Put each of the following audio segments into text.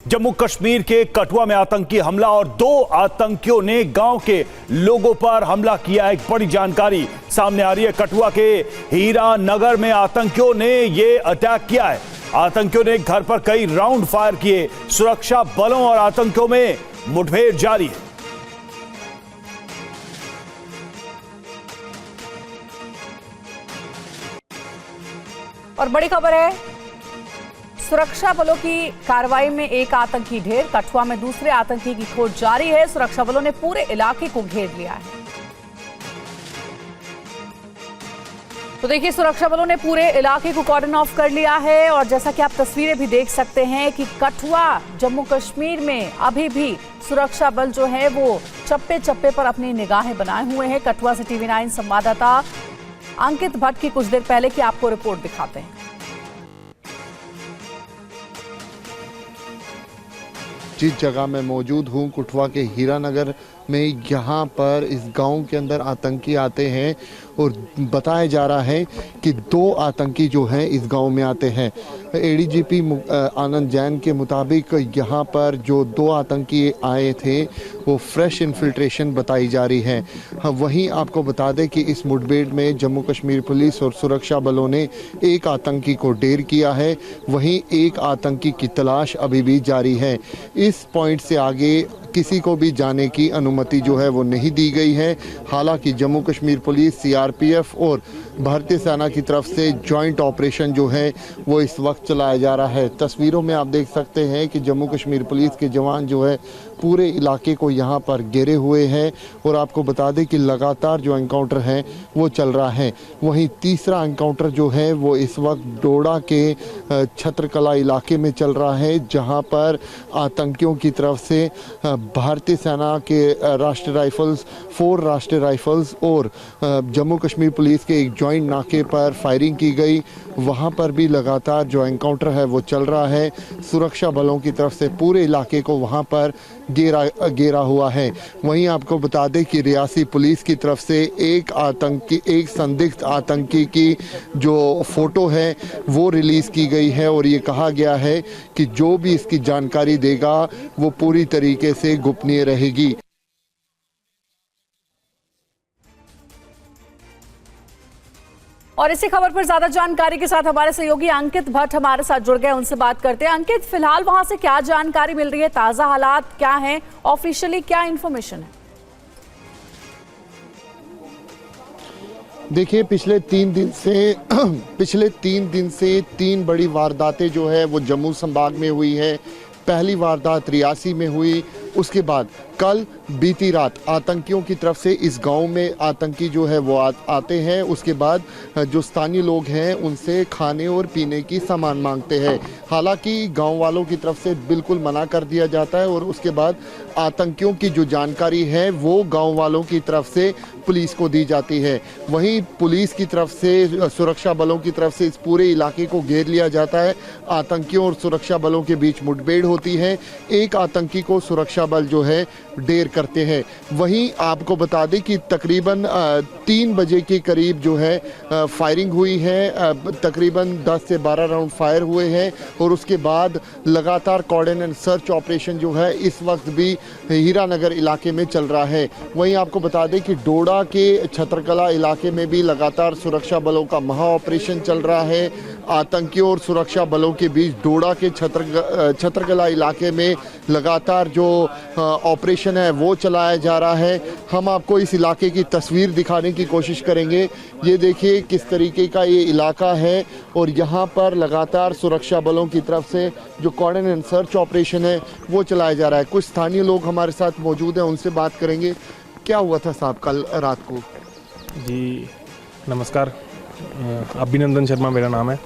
जम्मू कश्मीर के कठुआ में आतंकी हमला और 2 आतंकियों ने गांव के लोगों पर हमला किया। एक बड़ी जानकारी सामने आ रही है। कठुआ के हीरा नगर में आतंकियों ने यह अटैक किया है। आतंकियों ने घर पर कई राउंड फायर किए। सुरक्षा बलों और आतंकियों में मुठभेड़ जारी है। और बड़ी खबर है, सुरक्षा बलों की कार्रवाई में एक आतंकी ढेर। कठुआ में दूसरे आतंकी की खोज जारी है। सुरक्षा बलों ने पूरे इलाके को घेर लिया है। तो देखिए, सुरक्षा बलों ने पूरे इलाके को कॉर्डन ऑफ कर लिया है। और जैसा कि आप तस्वीरें भी देख सकते हैं कि कठुआ जम्मू कश्मीर में अभी भी सुरक्षा बल जो है वो चप्पे चप्पे पर अपनी निगाहें बनाए हुए हैं। कठुआ से टीवी 9 संवाददाता अंकित भट्ट की कुछ देर पहले की आपको रिपोर्ट दिखाते हैं। जिस जगह मैं मौजूद हूँ कठुआ के हीरानगर में, यहाँ पर इस गांव के अंदर आतंकी आते हैं और बताया जा रहा है कि 2 आतंकी जो हैं इस गांव में आते हैं। एडीजीपी आनंद जैन के मुताबिक यहाँ पर जो 2 आतंकी आए थे वो फ्रेश इन्फिल्ट्रेशन बताई जा रही है। हाँ, वहीं आपको बता दें कि इस मुठभेड़ में जम्मू कश्मीर पुलिस और सुरक्षा बलों ने एक आतंकी को ढेर किया है। वहीं एक आतंकी की तलाश अभी भी जारी है। इस पॉइंट से आगे किसी को भी जाने की अनुमति जो है वो नहीं दी गई है। हालांकि जम्मू कश्मीर पुलिस, सीआरपीएफ और भारतीय सेना की तरफ से जॉइंट ऑपरेशन जो है वो इस वक्त चलाया जा रहा है। तस्वीरों में आप देख सकते हैं कि जम्मू कश्मीर पुलिस के जवान जो है पूरे इलाके को यहाँ पर घेरे हुए हैं। और आपको बता दें कि लगातार जो एनकाउंटर है वो चल रहा है। वहीं तीसरा एनकाउंटर जो है वो इस वक्त डोडा के छत्रकला इलाके में चल रहा है, जहाँ पर आतंकियों की तरफ से भारतीय सेना के राष्ट्रीय राइफल्स, 4 राष्ट्रीय राइफल्स और जम्मू कश्मीर पुलिस के एक जॉइंट नाके पर फायरिंग की गई। वहाँ पर भी लगातार जो एनकाउंटर है वो चल रहा है। सुरक्षा बलों की तरफ से पूरे इलाके को वहाँ पर घेरा हुआ है। वहीं आपको बता दें कि रियासी पुलिस की तरफ से एक संदिग्ध आतंकी की जो फोटो है वो रिलीज़ की गई है और ये कहा गया है कि जो भी इसकी जानकारी देगा वो पूरी तरीके से गोपनीय रहेगी। और इसी खबर पर ज्यादा जानकारी के साथ हमारे सहयोगी अंकित भट्ट हमारे साथ जुड़ गए, उनसे बात करते हैं। अंकित, फिलहाल वहां से क्या जानकारी मिल रही है? ताजा हालात क्या हैं? ऑफिशियली क्या इंफॉर्मेशन है? देखिए, पिछले 3 दिन से 3 बड़ी वारदातें जो है वो जम्मू संभाग में हुई है। पहली वारदात रियासी में हुई, उसके बाद कल बीती रात आतंकियों की तरफ से इस गांव में आतंकी जो है वो आते हैं। उसके बाद जो स्थानीय लोग हैं उनसे खाने और पीने की सामान मांगते हैं। हालांकि गांव वालों की तरफ से बिल्कुल मना कर दिया जाता है और उसके बाद आतंकियों की जो जानकारी है वो गांव वालों की तरफ से पुलिस को दी जाती है। वहीं पुलिस की तरफ से, सुरक्षा बलों की तरफ से इस पूरे इलाके को घेर लिया जाता है। आतंकियों और सुरक्षा बलों के बीच मुठभेड़ होती है। एक आतंकी को सुरक्षा बल जो है ढेर करते हैं। वहीं आपको बता दें कि तकरीबन 3 बजे के करीब जो है फायरिंग हुई है। तकरीबन 10 से 12 राउंड फायर हुए हैं और उसके बाद लगातार कॉर्डन एंड सर्च ऑपरेशन जो है इस वक्त भी हीरानगर इलाके में चल रहा है। वहीं आपको बता दें कि डोडा के छत्रकला इलाके में भी लगातार सुरक्षा बलों का महा ऑपरेशन चल रहा है। आतंकियों और सुरक्षा बलों के बीच डोडा के छत्रकला इलाके में लगातार जो ऑपरेशन है वो चलाया जा रहा है। हम आपको इस इलाके की तस्वीर दिखाने की कोशिश करेंगे। ये देखिए किस तरीके का ये इलाका है और यहाँ पर लगातार सुरक्षा बलों की तरफ से जो कॉर्डन एंड सर्च ऑपरेशन है वो चलाया जा रहा है। कुछ स्थानीय लोग हमारे साथ मौजूद हैं, उनसे बात करेंगे। क्या हुआ था साहब कल रात को? जी नमस्कार, अभिनंदन शर्मा मेरा नाम है।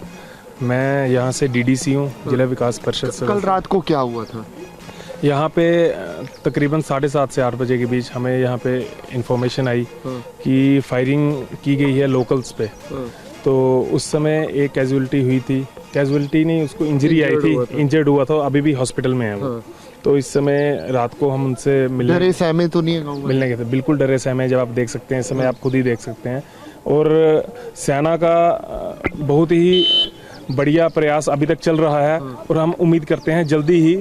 मैं यहाँ से डीडीसी हूँ, जिला विकास परिषद। कल रात को क्या हुआ था? यहाँ पे तकरीबन 7:30 से 8 बजे के बीच हमें यहाँ पे इंफॉर्मेशन आई कि फायरिंग की गई है लोकल्स पे। तो उस समय एक कैजुअलिटी हुई थी, कैजुअलिटी नहीं, उसको इंजरी आई थी, इंजर्ड हुआ था, अभी भी हॉस्पिटल में है वो। तो इस समय रात को हम उनसे डरे सहमे तो नहीं है? मिलने गए थे, बिल्कुल डरे सहमे। जब आप देख सकते हैं इस समय, आप खुद ही देख सकते हैं। और सेना का बहुत ही बढ़िया प्रयास अभी तक चल रहा है और हम उम्मीद करते हैं जल्दी ही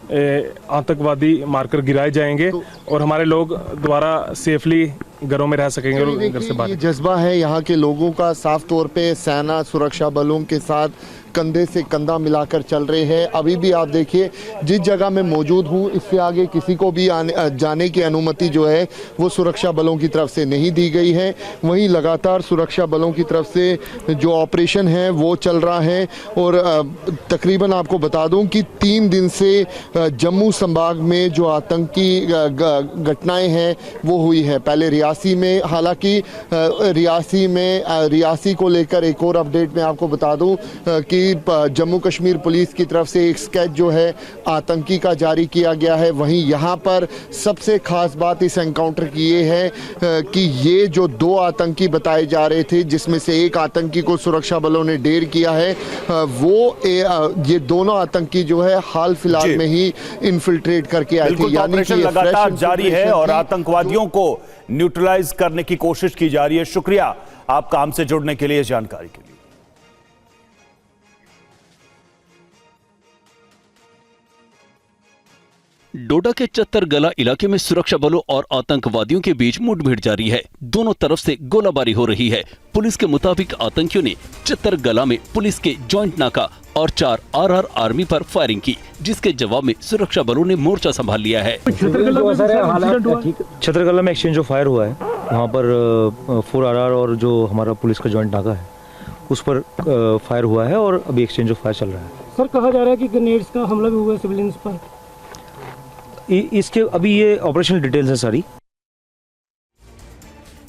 आतंकवादी मारकर गिराए जाएंगे और हमारे लोग दोबारा सेफली घरों में रह सकेंगे और घर से बाहर। ये जज्बा है यहाँ के लोगों का, साफ तौर पे सेना सुरक्षा बलों के साथ कंधे से कंधा मिलाकर चल रहे हैं। अभी भी आप देखिए जिस जगह मैं मौजूद हूँ, इससे आगे किसी को भी जाने की अनुमति जो है वो सुरक्षा बलों की तरफ से नहीं दी गई है। वहीं लगातार सुरक्षा बलों की तरफ से जो ऑपरेशन है वो चल रहा है। और तकरीबन आपको बता दूं कि 3 दिन से जम्मू संभाग में जो आतंकी घटनाएं हैं वो हुई है। पहले रियासी में, हालांकि रियासी को लेकर एक और अपडेट मैं आपको बता दूं कि जम्मू कश्मीर पुलिस की तरफ से एक स्केच जो है आतंकी का जारी किया गया है। वहीं यहाँ पर सबसे खास बात इस एनकाउंटर की ये है कि ये जो 2 आतंकी बताए जा रहे थे, जिसमें से एक आतंकी को सुरक्षा बलों ने ढेर किया है, ये दोनों आतंकी जो है हाल फिलहाल में ही इन्फिल्ट्रेट करके आए थे। यानी कि लगातार जारी है और आतंकवादियों को न्यूट्रलाइज करने की कोशिश की जा रही है। शुक्रिया आपका हमसे जुड़ने के लिए, जानकारी के लिए। डोडा के चत्तरगला इलाके में सुरक्षा बलों और आतंकवादियों के बीच मुठभेड़ जारी है। दोनों तरफ से गोलाबारी हो रही है। पुलिस के मुताबिक आतंकियों ने चत्तरगला में पुलिस के जॉइंट नाका और 4 आरआर आर्मी पर फायरिंग की, जिसके जवाब में सुरक्षा बलों ने मोर्चा संभाल लिया है। छतरगला में एक्सचेंज ऑफ फायर हुआ है। वहाँ पर 4 आरआर और जो हमारा पुलिस का जॉइंट नाका है उस पर फायर हुआ है और अभी एक्सचेंज ऑफ फायर चल रहा है। सर, कहा जा रहा है कि ग्रेनेड्स का हमला भी हुआ है सिविलियंस पर। इसके अभी ये ऑपरेशनल डिटेल्स है सारी।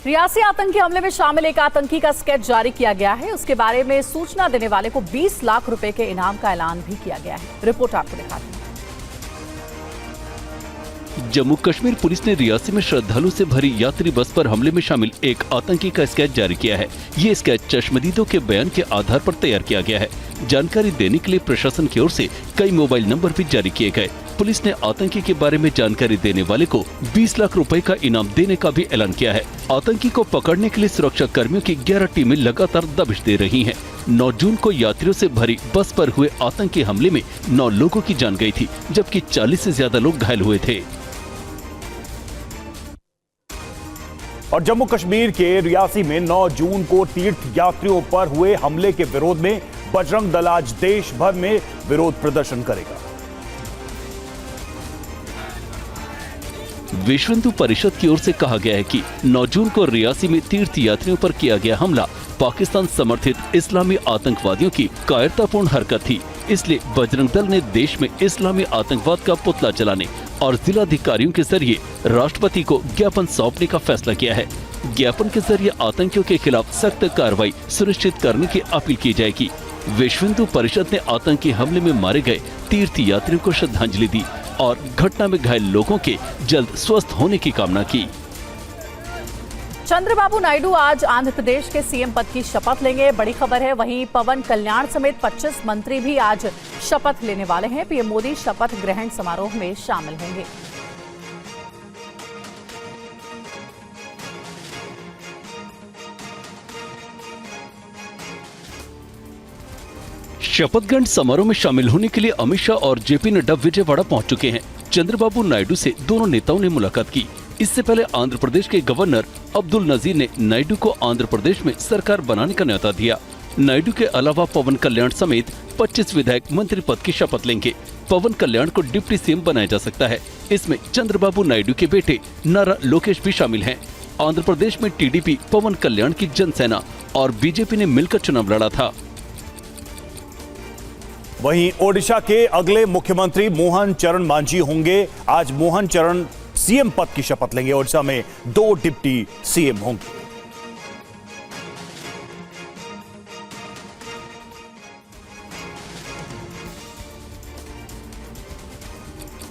रियासी आतंकी हमले में शामिल एक आतंकी का स्केच जारी किया गया है। उसके बारे में सूचना देने वाले को 20 लाख रुपए के इनाम का ऐलान भी किया गया है। रिपोर्ट आपको दिखाते हैं। जम्मू कश्मीर पुलिस ने रियासी में श्रद्धालु से भरी यात्री बस पर हमले में शामिल एक आतंकी का स्केच जारी किया है। ये स्केच चश्मदीदों के बयान के आधार पर तैयार किया गया है। जानकारी देने के लिए प्रशासन की ओर से कई मोबाइल नंबर भी जारी किए गए। पुलिस ने आतंकी के बारे में जानकारी देने वाले को 20 लाख रुपए का इनाम देने का भी ऐलान किया है। आतंकी को पकड़ने के लिए सुरक्षा कर्मियों की 11 टीमें लगातार दबिश दे रही हैं। 9 जून को यात्रियों से भरी बस पर हुए आतंकी हमले में 9 लोगों की जान गई थी, जबकि 40 से ज्यादा लोग घायल हुए थे। और जम्मू कश्मीर के रियासी में 9 जून को तीर्थ यात्रियों पर हुए हमले के विरोध में बजरंग दल आज देश भर में विरोध प्रदर्शन करेगा। विश्व हिंदू परिषद की ओर से कहा गया है कि 9 जून को रियासी में तीर्थ यात्रियों पर किया गया हमला पाकिस्तान समर्थित इस्लामी आतंकवादियों की कायरतापूर्ण हरकत थी। इसलिए बजरंग दल ने देश में इस्लामी आतंकवाद का पुतला जलाने और जिलाधिकारियों के जरिए राष्ट्रपति को ज्ञापन सौंपने का फैसला किया है। ज्ञापन के जरिए आतंकियों के खिलाफ सख्त कार्रवाई सुनिश्चित करने की अपील की जाएगी। विश्व हिंदू परिषद ने आतंकी हमले में मारे गए तीर्थ यात्रियों को श्रद्धांजलि दी और घटना में घायल लोगों के जल्द स्वस्थ होने की कामना की। चंद्रबाबू नायडू आज आंध्र प्रदेश के सीएम पद की शपथ लेंगे। बड़ी खबर है। वहीं पवन कल्याण समेत 25 मंत्री भी आज शपथ लेने वाले हैं। पीएम मोदी शपथ ग्रहण समारोह में शामिल होंगे। शपथ ग्रहण समारोह में शामिल होने के लिए अमित शाह और जेपी नड्डा विजयवाड़ा पहुंच चुके हैं। चंद्रबाबू नायडू से दोनों नेताओं ने मुलाकात की। इससे पहले आंध्र प्रदेश के गवर्नर अब्दुल नजीर ने नायडू को आंध्र प्रदेश में सरकार बनाने का न्योता दिया। नायडू के अलावा पवन कल्याण समेत 25 विधायक मंत्री पद की शपथ लेंगे। पवन कल्याण को डिप्टी सीएम बनाया जा सकता है। इसमें चंद्रबाबू नायडू के बेटे नारा लोकेश भी शामिल हैं। आंध्र प्रदेश में टीडीपी, पवन कल्याण की जनसेना और बीजेपी ने मिलकर चुनाव लड़ा था। वहीं ओडिशा के अगले मुख्यमंत्री मोहन चरण मांझी होंगे। आज मोहन चरण सीएम पद की शपथ लेंगे। ओडिशा में 2 डिप्टी सीएम होंगे।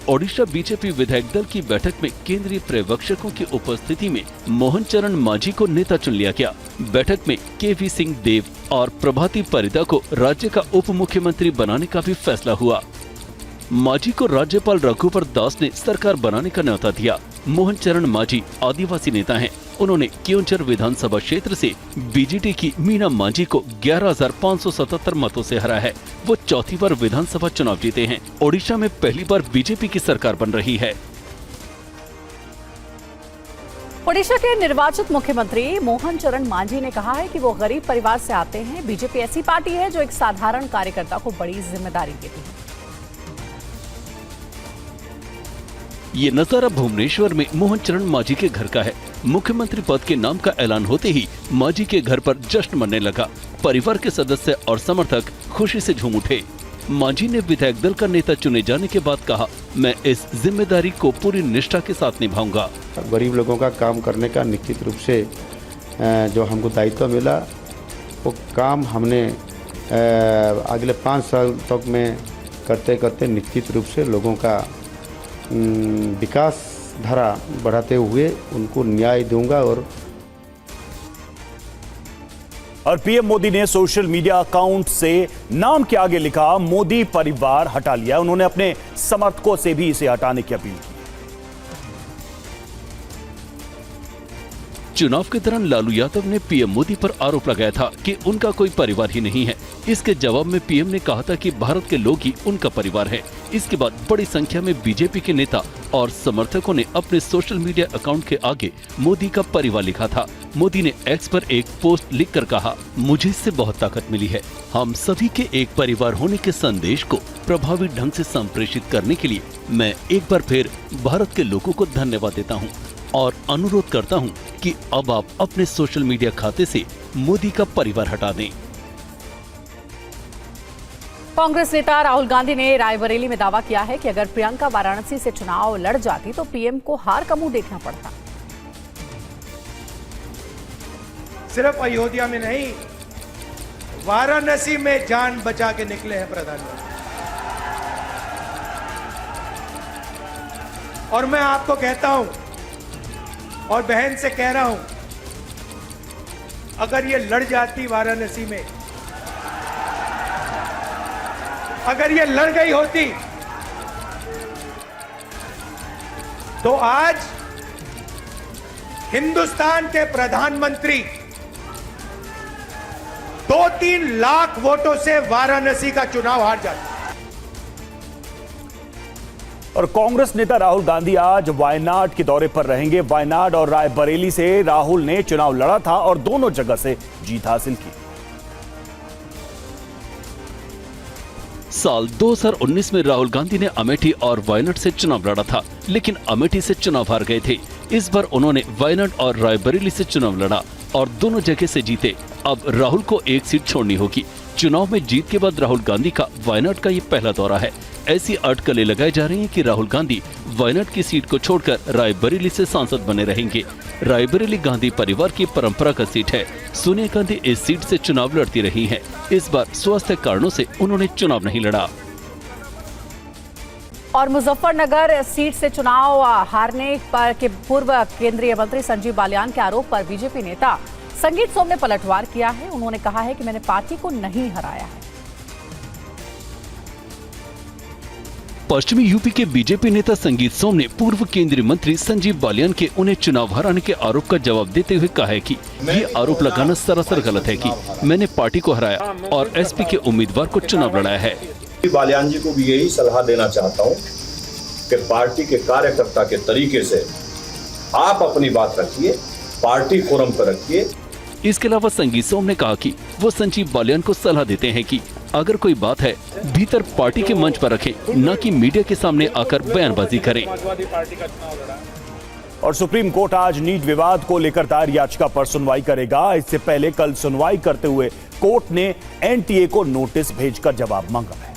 ओडिशा बीजेपी विधायक दल की बैठक में केंद्रीय पर्यवेक्षकों की उपस्थिति में मोहन चरण मांझी को नेता चुन लिया गया। बैठक में केवी सिंह देव और प्रभाती परिदा को राज्य का उप मुख्यमंत्री बनाने का भी फैसला हुआ। मांझी को राज्यपाल रघुवर दास ने सरकार बनाने का न्योता दिया। मोहन चरण मांझी आदिवासी नेता हैं। उन्होंने क्योंझर विधानसभा क्षेत्र से बीजेडी की मीना मांझी को 11,577 मतों से हरा है। वो चौथी बार विधानसभा चुनाव जीते हैं। ओडिशा में पहली बार बीजेपी की सरकार बन रही है। ओडिशा के निर्वाचित मुख्यमंत्री मोहन चरण मांझी ने कहा है कि वो गरीब परिवार से आते हैं। बीजेपी ऐसी पार्टी है जो एक साधारण कार्यकर्ता को बड़ी जिम्मेदारी देती है। ये नजारा भुवनेश्वर में मोहन चरण मांझी के घर का है। मुख्यमंत्री पद के नाम का ऐलान होते ही मांझी के घर पर जश्न मनने लगा। परिवार के सदस्य और समर्थक खुशी से झूम उठे। मांझी ने विधायक दल का नेता चुने जाने के बाद कहा, मैं इस जिम्मेदारी को पूरी निष्ठा के साथ निभाऊंगा। गरीब लोगों का काम करने का निश्चित रूप से जो हमको दायित्व मिला, वो काम हमने अगले 5 साल तक में करते करते निश्चित रूप से लोगों का विकास धारा बढ़ाते हुए उनको न्याय दूंगा। और पीएम मोदी ने सोशल मीडिया अकाउंट से नाम के आगे लिखा मोदी परिवार हटा लिया। उन्होंने अपने समर्थकों से भी इसे हटाने की अपील की। चुनाव के दौरान लालू यादव ने पीएम मोदी पर आरोप लगाया था कि उनका कोई परिवार ही नहीं है। इसके जवाब में पीएम ने कहा था कि भारत के लोग ही उनका परिवार है। इसके बाद बड़ी संख्या में बीजेपी के नेता और समर्थकों ने अपने सोशल मीडिया अकाउंट के आगे मोदी का परिवार लिखा था। मोदी ने एक्स पर एक पोस्ट लिखकर कहा, मुझे इससे बहुत ताकत मिली है। हम सभी के एक परिवार होने के संदेश को प्रभावी ढंग से संप्रेषित करने के लिए मैं एक बार फिर भारत के लोगों को धन्यवाद देता हूँ और अनुरोध करता हूं कि अब आप अपने सोशल मीडिया खाते से मोदी का परिवार हटा दें। कांग्रेस नेता राहुल गांधी ने रायबरेली में दावा किया है कि अगर प्रियंका वाराणसी से चुनाव लड़ जाती तो पीएम को हार का मुंह देखना पड़ता। सिर्फ अयोध्या में नहीं, वाराणसी में जान बचा के निकले हैं प्रधानमंत्री। और मैं आपको कहता हूं और बहन से कह रहा हूं, अगर ये लड़ जाती वाराणसी में, अगर ये लड़ गई होती तो आज हिंदुस्तान के प्रधानमंत्री 2-3 लाख वोटों से वाराणसी का चुनाव हार जाते। और कांग्रेस नेता राहुल गांधी आज वायनाड के दौरे पर रहेंगे। वायनाड और रायबरेली से राहुल ने चुनाव लड़ा था और दोनों जगह से जीत हासिल की। साल 2019 में राहुल गांधी ने अमेठी और वायनाड से चुनाव लड़ा था, लेकिन अमेठी से चुनाव हार गए थे। इस बार उन्होंने वायनाड और रायबरेली से चुनाव लड़ा और दोनों जगह से जीते। अब राहुल को एक सीट छोड़नी होगी। चुनाव में जीत के बाद राहुल गांधी का वायनाड का ये पहला दौरा है। ऐसी अटकलें लगाई जा रही हैं कि राहुल गांधी वायनाड की सीट को छोड़कर रायबरेली से सांसद बने रहेंगे। रायबरेली गांधी परिवार की परंपरागत सीट है। सोनिया गांधी इस सीट से चुनाव लड़ती रही हैं। इस बार स्वास्थ्य कारणों से उन्होंने चुनाव नहीं लड़ा। और मुजफ्फरनगर सीट से चुनाव हारने पर के पूर्व केंद्रीय मंत्री संजीव बालियान के आरोप पर बीजेपी नेता संगीत सोम ने पलटवार किया है। उन्होंने कहा है कि मैंने पार्टी को नहीं हराया है। पश्चिमी यूपी के बीजेपी नेता संगीत सोम ने पूर्व केंद्रीय मंत्री संजीव बालियान के उन्हें चुनाव हराने के आरोप का जवाब देते हुए कहा है कि ये आरोप लगाना सरासर गलत है कि मैंने पार्टी को हराया और एसपी के उम्मीदवार को चुनाव लड़ाया है। बालियान जी को भी यही सलाह देना चाहता हूँ कि पार्टी के कार्यकर्ता के तरीके से आप अपनी बात रखिए, पार्टी फोरम पर रखिए। इसके अलावा संगीत सोम ने कहा कि वो संजीव बालियान को सलाह देते हैं कि अगर कोई बात है भीतर पार्टी के मंच पर रखें, न कि मीडिया के सामने आकर बयानबाजी करें। और सुप्रीम कोर्ट आज नीट विवाद को लेकर दायर याचिका पर सुनवाई करेगा। इससे पहले कल सुनवाई करते हुए कोर्ट ने एनटीए को नोटिस भेजकर जवाब मांगा है।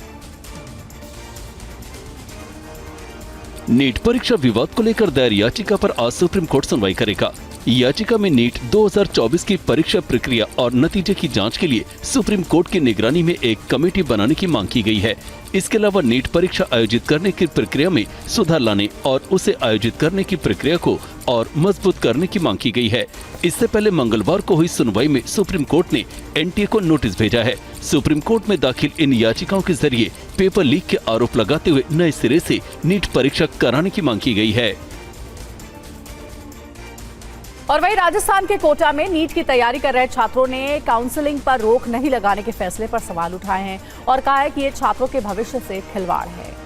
नीट परीक्षा विवाद को लेकर दायर याचिका पर आज सुप्रीम कोर्ट सुनवाई करेगा। याचिका में नीट 2024 की परीक्षा प्रक्रिया और नतीजे की जांच के लिए सुप्रीम कोर्ट की निगरानी में एक कमेटी बनाने की मांग की गई है। इसके अलावा नीट परीक्षा आयोजित करने की प्रक्रिया में सुधार लाने और उसे आयोजित करने की प्रक्रिया को और मजबूत करने की मांग की गई है। इससे पहले मंगलवार को हुई सुनवाई में सुप्रीम कोर्ट ने एनटीए को नोटिस भेजा है। सुप्रीम कोर्ट में दाखिल इन याचिकाओं के जरिए पेपर लीक के आरोप लगाते हुए नए सिरे से नीट परीक्षा कराने की मांग की गई है। और वहीं राजस्थान के कोटा में नीट की तैयारी कर रहे छात्रों ने काउंसलिंग पर रोक नहीं लगाने के फैसले पर सवाल उठाए हैं और कहा है कि ये छात्रों के भविष्य से खिलवाड़ है।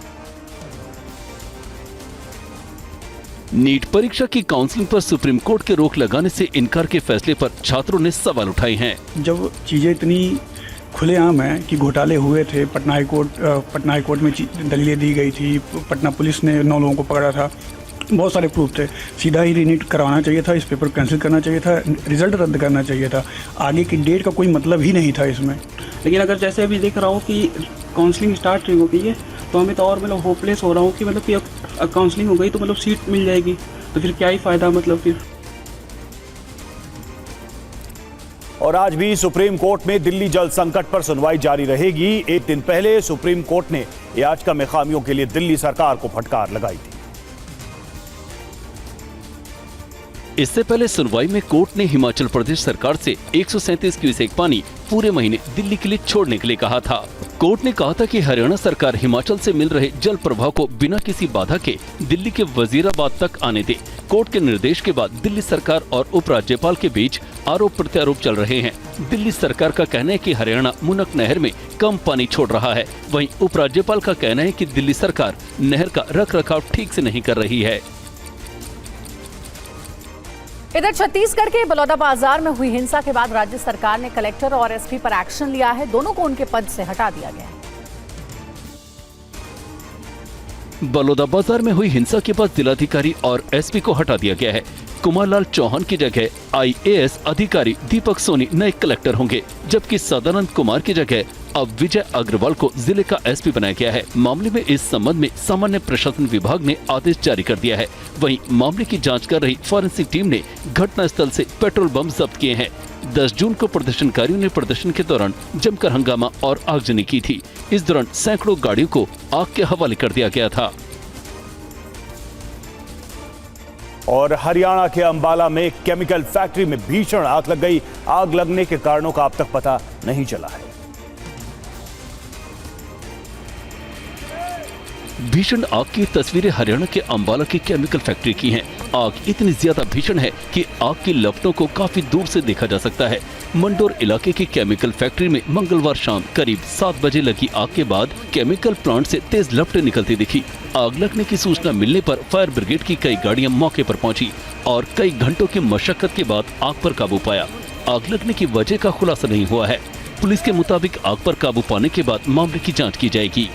नीट परीक्षा की काउंसलिंग पर सुप्रीम कोर्ट के रोक लगाने से इनकार के फैसले पर छात्रों ने सवाल उठाए हैं। जब चीजें इतनी खुलेआम है कि घोटाले हुए थे, पटना हाई कोर्ट में दलीलें दी गई थी, पटना पुलिस ने 9 लोगों को पकड़ा था, बहुत सारे प्रूफ थे, सीधा ही रीनीट करवाना चाहिए था, इस पेपर कैंसिल करना चाहिए था, रिजल्ट रद्द करना चाहिए था, आगे की डेट का कोई मतलब ही नहीं था इसमें। लेकिन अगर जैसे अभी देख रहा हूँ कि काउंसलिंग स्टार्ट हो गई है तो हमें तो और मतलब होपलेस हो रहा हूँ कि मतलब कि काउंसलिंग हो गई तो मतलब सीट मिल जाएगी तो फिर क्या ही फायदा मतलब फिर। और आज भी सुप्रीम कोर्ट में दिल्ली जल संकट पर सुनवाई जारी रहेगी। एक दिन पहले सुप्रीम कोर्ट ने याचिका में खामियों के लिए दिल्ली सरकार को फटकार लगाई थी। इससे पहले सुनवाई में कोर्ट ने हिमाचल प्रदेश सरकार से 137 क्यूसेक पानी पूरे महीने दिल्ली के लिए छोड़ने के लिए कहा था। कोर्ट ने कहा था कि हरियाणा सरकार हिमाचल से मिल रहे जल प्रवाह को बिना किसी बाधा के दिल्ली के वजीराबाद तक आने दे। कोर्ट के निर्देश के बाद दिल्ली सरकार और उपराज्यपाल के बीच आरोप प्रत्यारोप चल रहे हैं। दिल्ली सरकार का कहना है कि हरियाणा मुनक नहर में कम पानी छोड़ रहा है, वहीं उपराज्यपाल का कहना है कि दिल्ली सरकार नहर का रखरखाव ठीक से नहीं कर रही है। इधर छत्तीसगढ़ के बलौदाबाजार में हुई हिंसा के बाद राज्य सरकार ने कलेक्टर और एसपी पर एक्शन लिया है। दोनों को उनके पद से हटा दिया गया है। बलौदाबाजार में हुई हिंसा के बाद जिलाधिकारी और एसपी को हटा दिया गया है। कुमारलाल चौहान की जगह आईएएस अधिकारी दीपक सोनी नए कलेक्टर होंगे, जबकि सदानंद कुमार की जगह अब विजय अग्रवाल को जिले का एसपी बनाया गया है। मामले में इस संबंध में सामान्य प्रशासन विभाग ने आदेश जारी कर दिया है। वहीं मामले की जांच कर रही फॉरेंसिक टीम ने घटनास्थल से पेट्रोल बम जब्त किए हैं। 10 जून को प्रदर्शनकारियों ने प्रदर्शन के दौरान जमकर हंगामा और आगजनी की थी। इस दौरान सैकड़ों गाड़ियों को आग के हवाले कर दिया गया था। और हरियाणा के अंबाला में केमिकल फैक्ट्री में भीषण आग लग गई। आग लगने के कारणों का अब तक पता नहीं चला है। भीषण आग की तस्वीरें हरियाणा के अंबाला की केमिकल फैक्ट्री की हैं। आग इतनी ज्यादा भीषण है कि आग की लपटों को काफी दूर से देखा जा सकता है। मंडोर इलाके की केमिकल फैक्ट्री में मंगलवार शाम करीब 7 बजे लगी आग के बाद केमिकल प्लांट से तेज लपटें निकलती दिखी। आग लगने की सूचना मिलने पर फायर ब्रिगेड की कई गाड़ियां मौके पर पहुंची और कई घंटों की मशक्कत के बाद आग पर काबू पाया। आग लगने की वजह का खुलासा नहीं हुआ है। पुलिस के मुताबिक आग पर काबू पाने के बाद मामले की जाँच की जाएगी।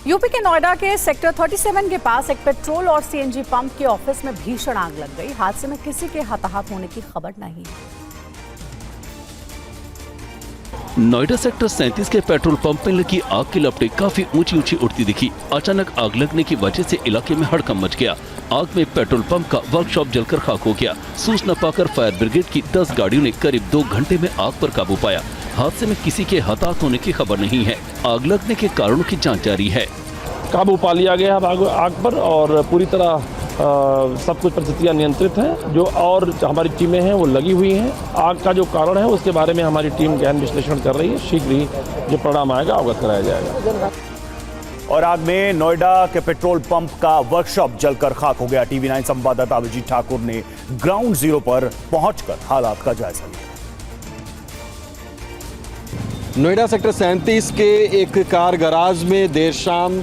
यूपी के नोएडा के सेक्टर 37 के पास एक पेट्रोल और सीएनजी पंप के ऑफिस में भीषण आग लग गई। हादसे में किसी के हताहत होने की खबर नहीं है। नोएडा सेक्टर 37 के पेट्रोल पंप में लगी आग की लपटें काफी ऊंची उठती दिखी। अचानक आग लगने की वजह से इलाके में हड़कंप मच गया। आग में पेट्रोल पंप का वर्कशॉप जलकर खाक हो गया। सूचना पाकर फायर ब्रिगेड की 10 गाड़ियों ने करीब 2 घंटे में आग पर काबू पाया। हादसे में किसी के हताहत होने की खबर नहीं है। आग लगने के कारणों की जांच जारी है। काबू पा लिया गया है आग पर और पूरी तरह सब कुछ परिस्थितियां नियंत्रित हैं। जो और हमारी टीमें हैं वो लगी हुई हैं। आग का जो कारण है उसके बारे में हमारी टीम गहन विश्लेषण कर रही है। शीघ्र ही जो परिणाम आएगा अवगत कराया जाएगा। और आग में नोएडा के पेट्रोल पंप का वर्कशॉप जलकर खाक हो गया। टीवी9 संवाददाता अभिजीत ठाकुर ने ग्राउंड जीरो पर पहुंचकर हालात का जायजा लिया। नोएडा सेक्टर 37 के एक कार गराज में देर शाम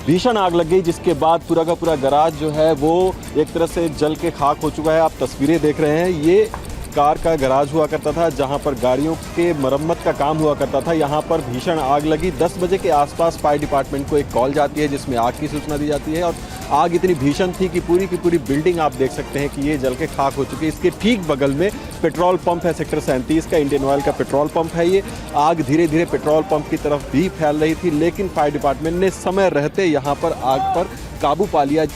भीषण आग लग गई, जिसके बाद पूरा का पूरा गराज जो है वो एक तरह से जल के खाक हो चुका है। आप तस्वीरें देख रहे हैं, ये कार का गराज हुआ करता था जहां पर गाड़ियों के मरम्मत का काम हुआ करता था। यहां पर भीषण आग लगी। 10 बजे के आसपास फायर डिपार्टमेंट को एक कॉल जाती है जिसमें आग की सूचना दी जाती है और आग इतनी भीषण थी कि पूरी की पूरी बिल्डिंग आप देख सकते हैं कि ये जल के खाक हो चुकी है। इसके ठीक बगल में पेट्रोल पंप है सेक्टर 37 का, इंडियन ऑयल का पेट्रोल पंप है। ये आग धीरे धीरे पेट्रोल पंप की तरफ भी फैल रही थी, लेकिन फायर डिपार्टमेंट ने समय रहते यहाँ पर आग पर काबू पा लिया।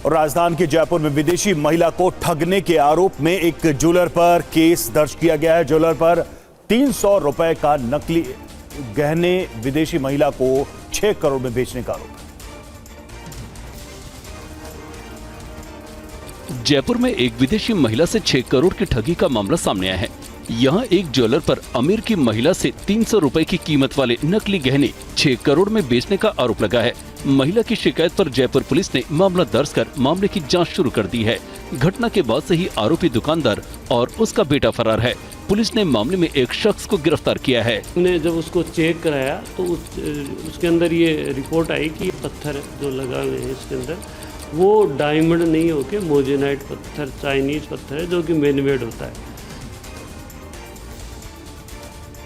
और राजधानी के जयपुर में विदेशी महिला को ठगने के आरोप में एक ज्वेलर पर केस दर्ज किया गया है। ज्वेलर पर 300 रुपए का नकली गहने विदेशी महिला को 6 करोड़ में बेचने का आरोप है। जयपुर में एक विदेशी महिला से 6 करोड़ की ठगी का मामला सामने आया है। यहाँ एक ज्वेलर पर अमीर की महिला से 300 रुपए की कीमत वाले नकली गहने 6 करोड़ में बेचने का आरोप लगा है। महिला की शिकायत पर जयपुर पुलिस ने मामला दर्ज कर मामले की जांच शुरू कर दी है। घटना के बाद से ही आरोपी दुकानदार और उसका बेटा फरार है। पुलिस ने मामले में एक शख्स को गिरफ्तार किया है। हमने जब उसको चेक कराया तो उसके अंदर ये रिपोर्ट आई कि पत्थर जो लगा हुए हैं इसके अंदर वो डायमंड नहीं होके मोजेनाइट पत्थर, चाइनीज पत्थर है जो कि मैनमेड होता है।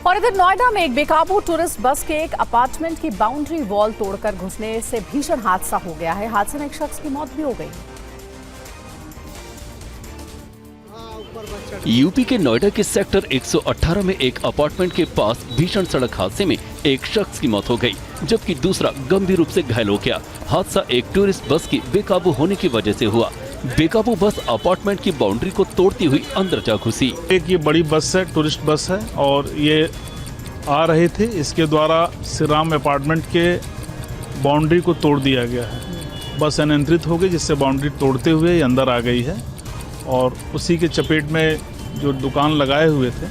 और इधर नोएडा में एक बेकाबू टूरिस्ट बस के एक अपार्टमेंट की बाउंड्री वॉल तोड़कर घुसने से भीषण हादसा हो गया है। हादसे में एक शख्स की मौत भी हो गई। यूपी के नोएडा के सेक्टर 118 में एक अपार्टमेंट के पास भीषण सड़क हादसे में एक शख्स की मौत हो गई, जबकि दूसरा गंभीर रूप से घायल हो गया। हादसा एक टूरिस्ट बस की बेकाबू होने की वजह से हुआ। बेकाबू बस अपार्टमेंट की बाउंड्री को तोड़ती हुई अंदर जा घुसी। एक ये बड़ी बस है, टूरिस्ट बस है, और ये आ रहे थे, इसके द्वारा श्रीराम अपार्टमेंट के बाउंड्री को तोड़ दिया गया है। बस अनियंत्रित हो गई, जिससे बाउंड्री तोड़ते हुए ये अंदर आ गई है और उसी के चपेट में जो दुकान लगाए हुए थे।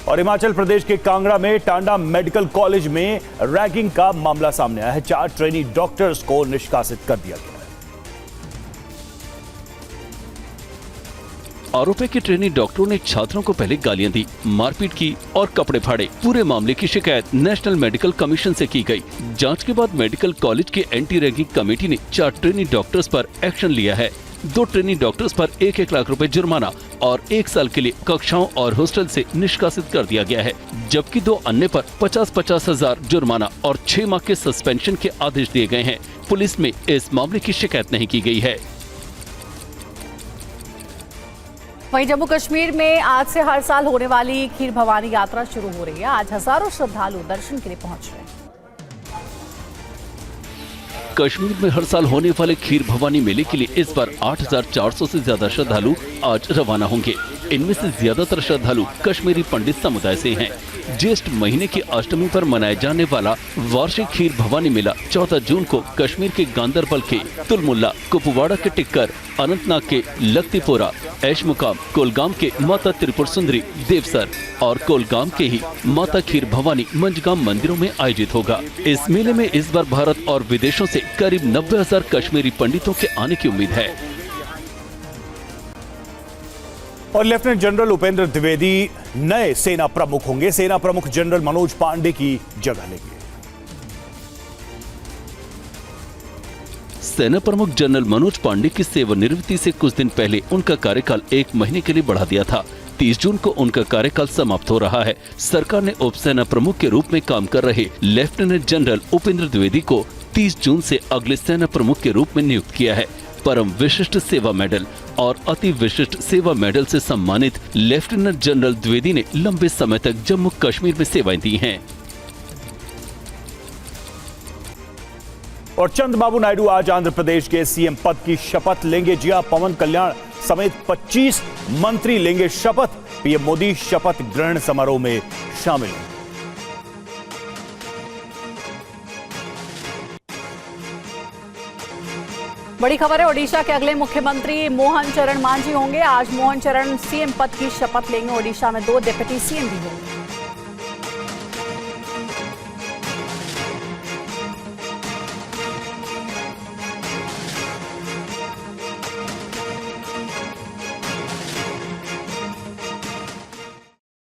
और हिमाचल प्रदेश के कांगड़ा में टांडा मेडिकल कॉलेज में रैगिंग का मामला सामने आया है। 4 ट्रेनी डॉक्टर्स को निष्कासित कर दिया गया है। आरोप है कि ट्रेनी डॉक्टरों ने छात्रों को पहले गालियां दी, मारपीट की और कपड़े फाड़े। पूरे मामले की शिकायत नेशनल मेडिकल कमीशन से की गई। जांच के बाद मेडिकल कॉलेज के एंटी रैगिंग कमेटी ने 4 ट्रेनी डॉक्टर्स पर एक्शन लिया है। 2 ट्रेनी डॉक्टर्स पर 1-1 लाख रुपए जुर्माना और 1 साल के लिए कक्षाओं और हॉस्टल से निष्कासित कर दिया गया है, जबकि 2 अन्य पर 50-50 हजार जुर्माना और 6 माह के सस्पेंशन के आदेश दिए गए हैं। पुलिस में इस मामले की शिकायत नहीं की गई है। वहीं जम्मू कश्मीर में आज से हर साल होने वाली खीर भवानी यात्रा शुरू हो रही है। आज हजारों श्रद्धालु दर्शन के लिए पहुंच रहे हैं। कश्मीर में हर साल होने वाले खीर भवानी मेले के लिए इस बार 8,400 से ज्यादा श्रद्धालु आज रवाना होंगे। इनमें से ज्यादातर श्रद्धालु कश्मीरी पंडित समुदाय से हैं। ज्येष्ठ महीने की अष्टमी पर मनाया जाने वाला वार्षिक खीर भवानी मेला 14 जून को कश्मीर के गांदरबल के तुलमुल्ला, कुपवाड़ा के टिक्कर, अनंतनाग के लखतीपोरा, ऐशमुकाम, कोलगाम के माता त्रिपुर सुंदरी, देवसर और कोलगाम के ही माता खीर भवानी मंजगाम मंदिरों में आयोजित होगा। इस मेले में इस बार भारत और विदेशों से करीब 90,000 कश्मीरी पंडितों के आने की उम्मीद है। और लेफ्टिनेंट जनरल उपेंद्र द्विवेदी नए सेना प्रमुख होंगे। सेना प्रमुख जनरल मनोज पांडे की जगह लेंगे। सेना प्रमुख जनरल मनोज पांडे की सेवानिवृत्ति से कुछ दिन पहले उनका कार्यकाल 1 महीने के लिए बढ़ा दिया था। 30 जून को उनका कार्यकाल समाप्त हो रहा है। सरकार ने उप सेना प्रमुख के रूप में काम कर रहे लेफ्टिनेंट जनरल उपेंद्र द्विवेदी को 30 जून से अगले सेना प्रमुख के रूप में नियुक्त किया है। परम विशिष्ट सेवा मेडल और अति विशिष्ट सेवा मेडल से सम्मानित लेफ्टिनेंट जनरल द्विवेदी ने लंबे समय तक जम्मू कश्मीर में सेवाएं दी हैं। और चंद्रबाबू नायडू आज आंध्र प्रदेश के सीएम पद की शपथ लेंगे। जी हां, पवन कल्याण समेत 25 मंत्री लेंगे शपथ। पीएम मोदी शपथ ग्रहण समारोह में शामिल हैं। बड़ी खबर है, ओडिशा के अगले मुख्यमंत्री मोहन चरण मांझी होंगे। आज मोहन चरण सीएम पद की शपथ लेंगे। ओडिशा में 2 डिप्टी सीएम भी होंगे।